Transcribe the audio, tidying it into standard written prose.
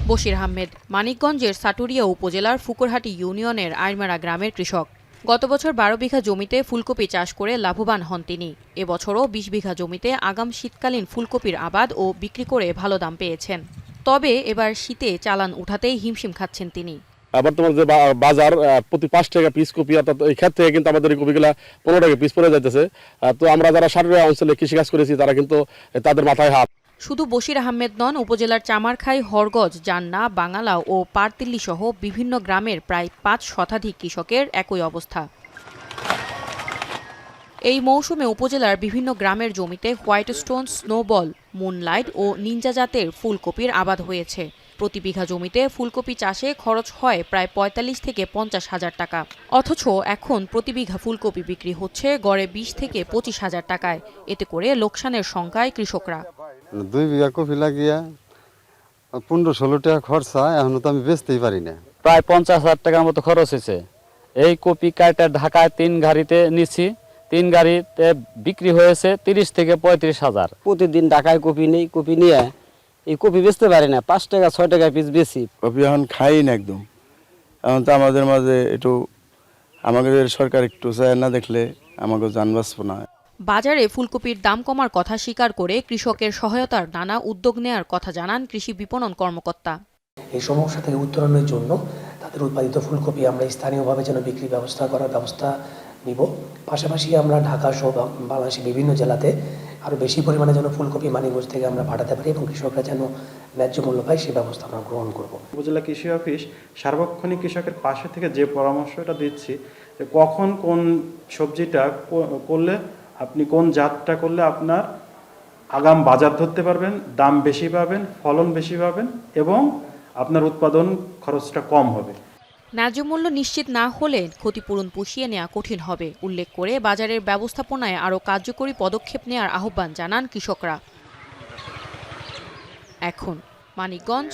বশির আহমেদ মানিকগঞ্জের সাটুরিয়া উপজেলার ফুকুরহাটি ইউনিয়নের আইরমারা গ্রামের কৃষক। গত বছর ১২ বিঘা জমিতে ফুলকপি চাষ করে লাভবান হন তিনি। এবছরও ২০ বিঘা জমিতে আগাম শীতকালীন ফুলকপির আবাদ ও বিক্রি করে ভালো দাম পেয়েছেন। তবে এবার শীতে চালান উঠাতেই হিমশিম খাচ্ছেন তিনি। বর্তমানে যে বাজার প্রতি ৫ টাকা পিস কপি, অর্থাৎ এই ক্ষেত থেকে কিন্তু আমাদের এই কপিগুলা ১৫ টাকা পিস পড়ে যাইতেছে। তো আমরা যারা সাটুরিয়া অঞ্চলে কৃষিকাজ করেছি তারা কিন্তু তাদের মাথায় হাত। শুধু বশির আহমেদ নন, উপজেলার চামারখাই, হরগজ, জান্না, বাঙালা ও পারতিল্লি সহ বিভিন্ন গ্রামের প্রায় ৫ শতাধিক কৃষকের একই অবস্থা। এই মৌসুমে উপজেলার বিভিন্ন গ্রামের জমিতে হোয়াইট স্টোন, স্নোবল, মুনলাইট ও নিনজা জাতের ফুলকপির আবাদ হয়েছে। প্রতি বিঘা জমিতে ফুলকপি চাষে খরচ হয় প্রায় ৪৫ থেকে ৫০ হাজার টাকা। অথচ এখন প্রতি বিঘা ফুলকপি বিক্রি হচ্ছে গড়ে ২০ থেকে ২৫ হাজার টাকায়। এতে করে লোকসানের শঙ্কায় কৃষকরা। ২ বিঘা কপি লাগিয়া ১৫-১৬ টাকা খরচা, এখনো তো আমি বেচতেই পারি না। প্রায় ৫০,০০০ টাকার মতো খরচ হয়েছে। এই কপি কাটা ঢাকায় ৩ গাড়িতে নিচ্ছি, ৩ গাড়িতে বিক্রি হয়েছে ৩০ থেকে ৩৫ হাজার। প্রতিদিন ঢাকায় কপি নেই, কপি নিয়ে এই কপি বেচতে পারি না, ৫ টাকা ৬ টাকা পিস বেশি। কপি এখন খাই না একদম। এখন তো আমাদের মাঝে একটু আমাদের সরকার একটু চায় না দেখলে আমাকে জান বাঁচব না। বাজারে ফুলকপির দাম কমার কথা স্বীকার করে কৃষকের সহায়তার নানা উদ্যোগ নেয়ার কথা জানান কৃষি বিপণন কর্মকর্তা। এই সমস্যা থেকে উত্তরণের জন্য তাদের উৎপাদিত ফুলকপি আমরা স্থানীয়ভাবে যেন বিক্রি করার ব্যবস্থা নিব। পাশাপাশি আমরা ঢাকা সহ বাংলাদেশের বিভিন্ন জেলাতে আরও বেশি পরিমাণে যেন ফুলকপি মানিকগঞ্জ থেকে আমরা পাঠাতে পারি এবং কৃষকরা যেন ন্যায্য মূল্য পায় সেই ব্যবস্থা আমরা গ্রহণ করব। উপজেলা কৃষি অফিস সার্বক্ষণিক কৃষকের পাশে থেকে যে পরামর্শটা দিচ্ছি, যে কখন কোন সবজিটা করলে আপনি কোন জাতটা করলে আপনার আগাম বাজার ধরতে পারবেন, দাম বেশি পাবেন, ফলন বেশি পাবেন এবং আপনার উৎপাদন খরচটা কম হবে। ন্যায্য মূল্য নিশ্চিত না হলে ক্ষতিপূরণ পুষিয়ে নেওয়া কঠিন হবে উল্লেখ করে বাজারের ব্যবস্থাপনায় আরও কার্যকরী পদক্ষেপ নেওয়ার আহ্বান জানান কৃষকরা। এখন মানিকগঞ্জ,